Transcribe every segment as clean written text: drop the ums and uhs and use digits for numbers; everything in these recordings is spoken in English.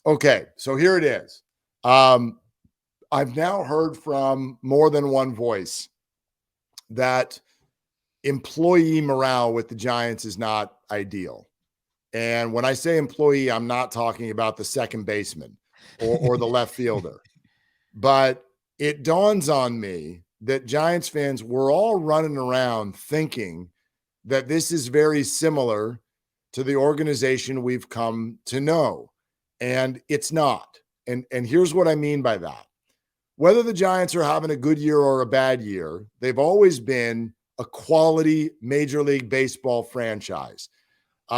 Okay, so here it is. I've now heard from more than one voice that employee morale with the Giants is not ideal. And when I say employee, I'm not talking about the second baseman or the left fielder. But it dawns on me that Giants fans were all running around thinking that this is very similar to the organization we've come to know. And it's not. And here's what I mean by that. Whether the Giants are having a good year or a bad year, they've always been a quality Major League Baseball franchise. They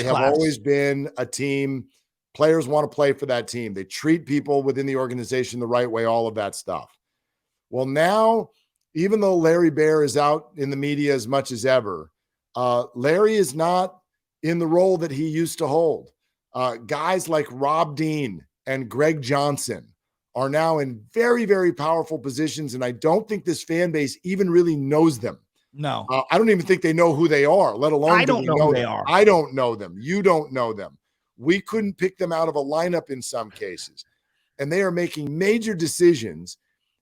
have always been a team. Players want to play for that team. They treat people within the organization the right way, all of that stuff. Well, now, even though Larry Baer is out in the media as much as ever, Larry is not in the role that he used to hold. Guys like Rob Dean and Greg Johnson are now in very, very powerful positions, and I don't think this fan base even really knows them. No. I don't even think they know who they are, let alone I don't know who they them. are. I don't know them. You don't know them. We couldn't pick them out of a lineup in some cases. And they are making major decisions,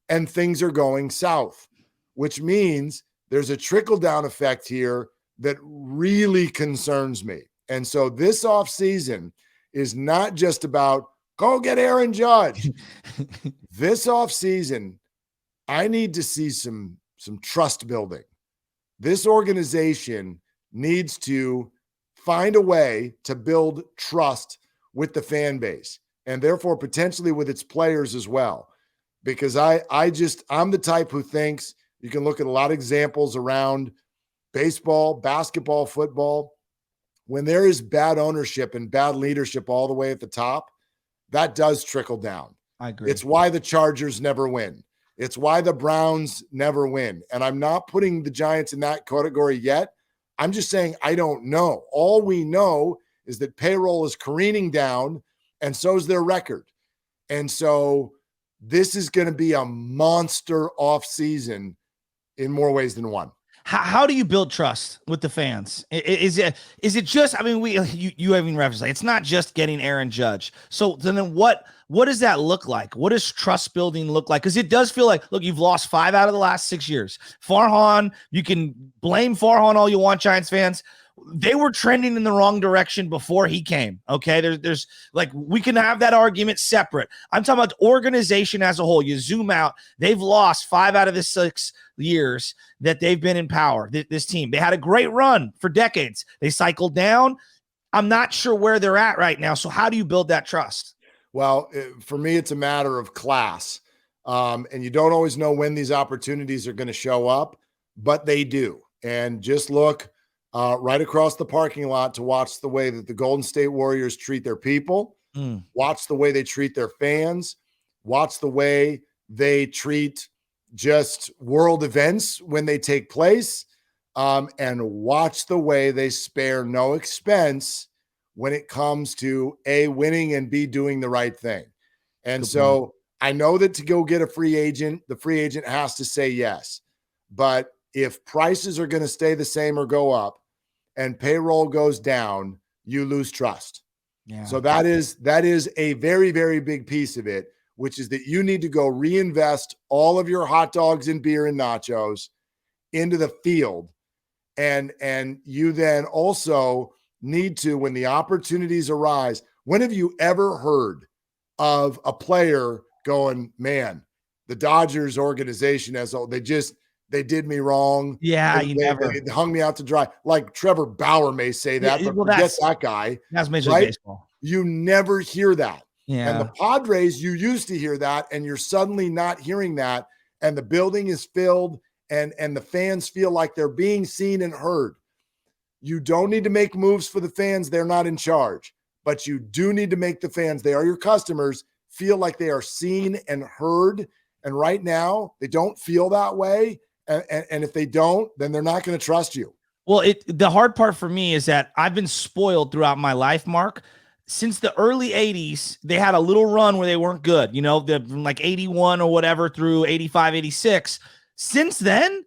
and things are going south, which means there's a trickle-down effect here that really concerns me. And so this offseason is not just about go get Aaron Judge. This offseason, I need to see some trust building. This organization needs to find a way to build trust with the fan base and therefore potentially with its players as well. Because I'm the type who thinks you can look at a lot of examples around baseball, basketball, football. When there is bad ownership and bad leadership all the way at the top, that does trickle down. I agree. It's why the Chargers never win. It's why the Browns never win. And I'm not putting the Giants in that category yet. I'm just saying I don't know. All we know is that payroll is careening down, and so is their record. And so this is going to be a monster offseason in more ways than one. How do you build trust with the fans? Is it just, I mean, you even referenced, like, it's not just getting Aaron Judge. So then what does that look like? What does trust building look like? Because it does feel like, look, you've lost 5 out of the last 6 years. Farhan, you can blame Farhan all you want, Giants fans. They were trending in the wrong direction before he came. Okay. There's like, we can have that argument separate. I'm talking about the organization as a whole. You zoom out, they've lost 5 out of the 6 years that they've been in power. This team, they had a great run for decades. They cycled down. I'm not sure where they're at right now. So how do you build that trust? Well, for me, it's a matter of class. And you don't always know when these opportunities are going to show up, but they do. And just look right across the parking lot to watch the way that the Golden State Warriors treat their people, watch the way they treat their fans, watch the way they treat just world events when they take place, and watch the way they spare no expense when it comes to A, winning, and B, doing the right thing. And so I know that to go get a free agent, the free agent has to say yes. But if prices are going to stay the same or go up and payroll goes down, you lose trust. Yeah. So that is a very, very big piece of it, which is that you need to go reinvest all of your hot dogs and beer and nachos into the field. And you then also need to, when the opportunities arise, when have you ever heard of a player going, man, the Dodgers organization they did me wrong. Yeah, they hung me out to dry. Like Trevor Bauer may say that, but forget that guy. That's Major League Baseball. You never hear that. Yeah. And the Padres, you used to hear that, and you're suddenly not hearing that. And the building is filled, and the fans feel like they're being seen and heard. You don't need to make moves for the fans. They're not in charge. But you do need to make the fans, they are your customers, feel like they are seen and heard. And right now, they don't feel that way. And if they don't, then they're not going to trust you. Well, the hard part for me is that I've been spoiled throughout my life, Mark. Since the early 80s, they had a little run where they weren't good, from like 81 or whatever through 85, 86. Since then,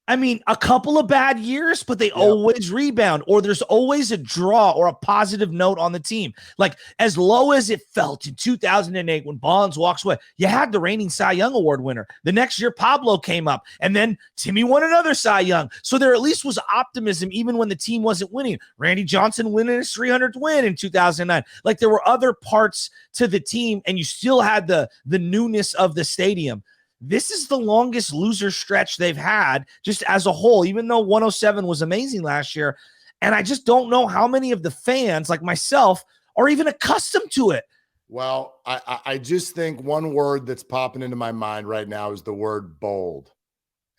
I mean, a couple of bad years, but they always rebound, or there's always a draw or a positive note on the team. Like, as low as it felt in 2008 when Bonds walks away, you had the reigning Cy Young Award winner. The next year, Pablo came up, and then Timmy won another Cy Young. So there at least was optimism even when the team wasn't winning. Randy Johnson winning his 300th win in 2009. Like, there were other parts to the team, and you still had the newness of the stadium. This is the longest loser stretch they've had just as a whole, even though 107 was amazing last year. And I just don't know how many of the fans, like myself, are even accustomed to it. Well, I just think one word that's popping into my mind right now is the word bold.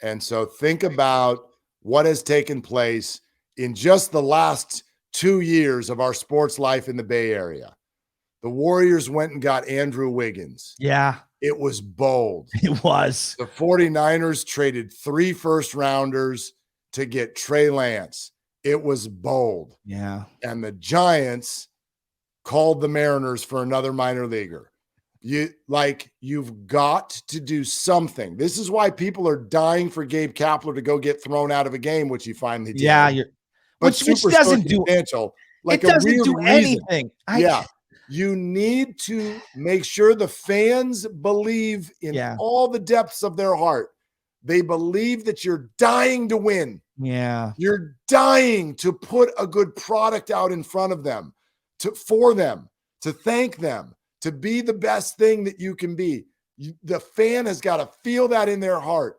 And so think about what has taken place in just the last 2 years of our sports life in the Bay Area. The Warriors went and got Andrew Wiggins. Yeah. It was bold. It was. The 49ers traded 3 first-rounders to get Trey Lance. It was bold. Yeah. And the Giants called the Mariners for another minor leaguer. You've got to do something. This is why people are dying for Gabe Kapler to go get thrown out of a game, which he finally did. Yeah. Which doesn't do like it doesn't do anything. You need to make sure the fans believe in all the depths of their heart. They believe that you're dying to win. Yeah. You're dying to put a good product out in front of them, for them, to thank them, to be the best thing that you can be. The fan has got to feel that in their heart.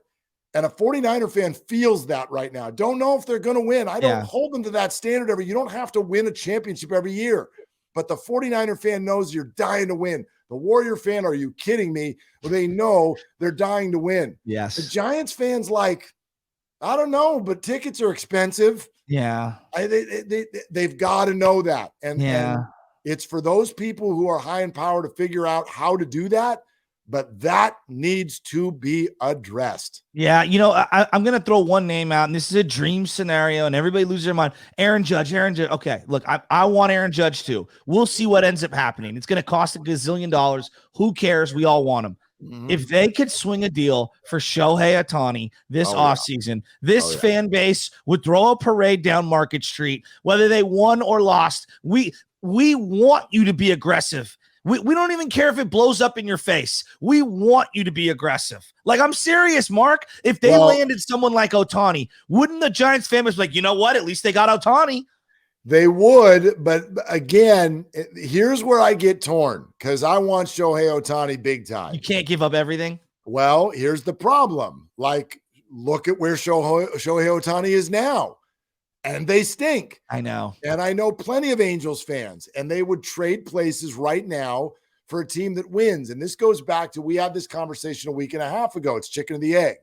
And a 49er fan feels that right now. Don't know if they're going to win. I don't hold them to that standard you don't have to win a championship every year. But the 49er fan knows you're dying to win. The Warrior fan, are you kidding me? Well, they know they're dying to win. Yes. The Giants fans, I don't know, but tickets are expensive. Yeah. They've got to know that. And it's for those people who are high in power to figure out how to do that. But that needs to be addressed. Yeah, I'm going to throw one name out, and this is a dream scenario, and everybody loses their mind. Aaron Judge. Okay, look, I want Aaron Judge too. We'll see what ends up happening. It's going to cost $1 gazillion. Who cares? We all want him. Mm-hmm. If they could swing a deal for Shohei Ohtani this offseason, this fan base would throw a parade down Market Street, whether they won or lost. We want you to be aggressive. We don't even care if it blows up in your face. We want you to be aggressive. Like, I'm serious, Mark. If they landed someone like Ohtani, wouldn't the Giants fans be like, you know what? At least they got Ohtani. They would, but again, here's where I get torn because I want Shohei Ohtani big time. You can't give up everything. Well, here's the problem. Look at where Shohei Ohtani is now. And they stink. I know. And I know plenty of Angels fans, and they would trade places right now for a team that wins. And this goes back to, we had this conversation a week and a half ago. It's chicken or the egg.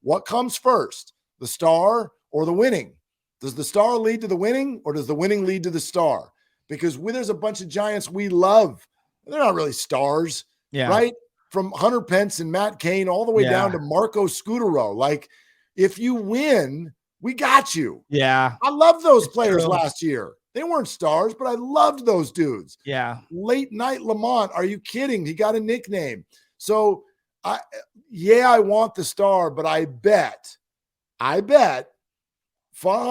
What comes first, the star or the winning? Does the star lead to the winning, or does the winning lead to the star? Because there's a bunch of Giants we love. They're not really stars, right? From Hunter Pence and Matt Cain all the way down to Marco Scutaro. If you win, we got you. Yeah. I love those players last year. They weren't stars, but I loved those dudes. Yeah. Late night Lamont. Are you kidding? He got a nickname. So I want the star, but I bet Farhan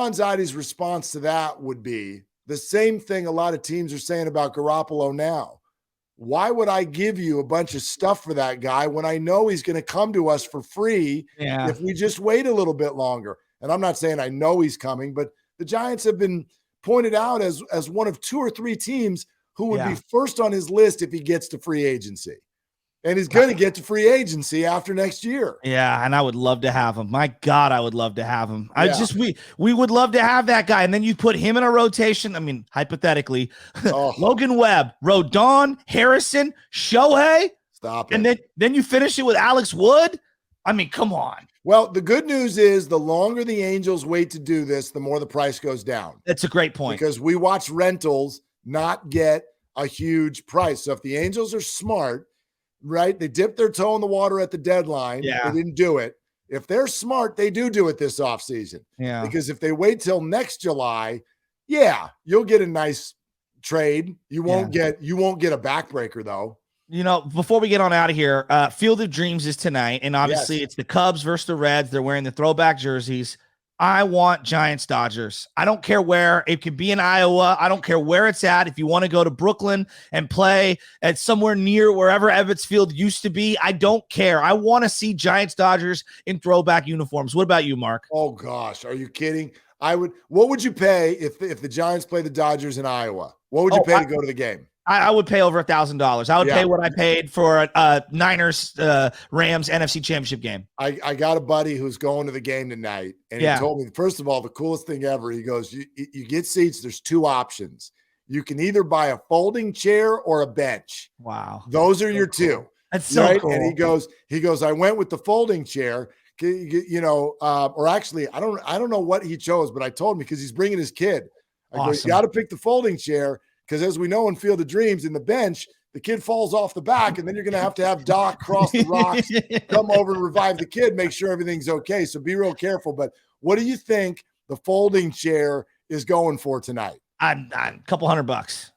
Zaidi's response to that would be the same thing a lot of teams are saying about Garoppolo now. Why would I give you a bunch of stuff for that guy when I know he's going to come to us for free if we just wait a little bit longer? And I'm not saying I know he's coming, but the Giants have been pointed out as one of 2 or 3 teams who would be first on his list if he gets to free agency. And he's going to get to free agency after next year. Yeah, and I would love to have him. My God, I would love to have him. We would love to have that guy. And then you put him in a rotation. I mean, hypothetically, Logan Webb, Rodon, Harrison, Shohei. Stop it. And then you finish it with Alex Wood. I mean, come on. Well, the good news is the longer the Angels wait to do this, the more the price goes down. That's a great point. Because we watch rentals not get a huge price. So if the Angels are smart, right, they dip their toe in the water at the deadline. Yeah. They didn't do it. If they're smart, they do it this offseason. Yeah. Because if they wait till next July, you'll get a nice trade. You won't get a backbreaker though. Before we get on out of here, Field of Dreams is tonight, and obviously Yes. it's the Cubs versus the Reds. They're wearing the throwback jerseys. I want Giants Dodgers. I don't care where. It could be in Iowa. I don't care where it's at. If you want to go to Brooklyn and play at somewhere near wherever Ebbets Field used to be, I don't care. I want to see Giants Dodgers in throwback uniforms. What about you, Mark? Oh gosh, are you kidding? What would you pay if the Giants play the Dodgers in Iowa? What would you pay to go to the game? I would pay over $1,000. I would pay what I paid for a Niners Rams NFC Championship game. I got a buddy who's going to the game tonight, and he told me, first of all, the coolest thing ever. He goes, you get seats. There's two options. You can either buy a folding chair or a bench. Wow, those are your two. That's so cool. And he goes. I went with the folding chair. Or actually, I don't know what he chose, but I told him because he's bringing his kid. I go, you got to pick the folding chair. Because as we know in Field of Dreams, in the bench, the kid falls off the back, and then you're going to have Doc cross the rocks, come over and revive the kid, make sure everything's okay. So be real careful. But what do you think the folding chair is going for tonight? A couple $100.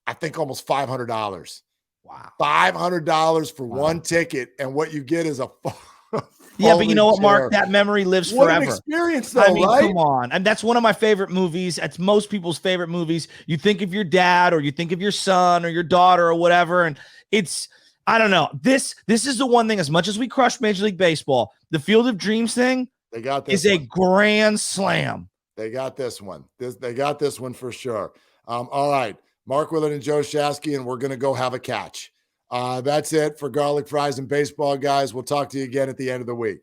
I think almost $500. Wow. $500 for one ticket, and what you get is a yeah, but you know what, Mark? That memory lives forever. What an experience, though, right? Come on. And that's one of my favorite movies. That's most people's favorite movies. You think of your dad, or you think of your son or your daughter or whatever, and I don't know. This is the one thing, as much as we crush Major League Baseball, the Field of Dreams thing is a grand slam. They got this one. They got this one for sure. All right. Mark Willard and Joe Shasky, and we're going to go have a catch. That's it for Garlic Fries and Baseball, guys. We'll talk to you again at the end of the week.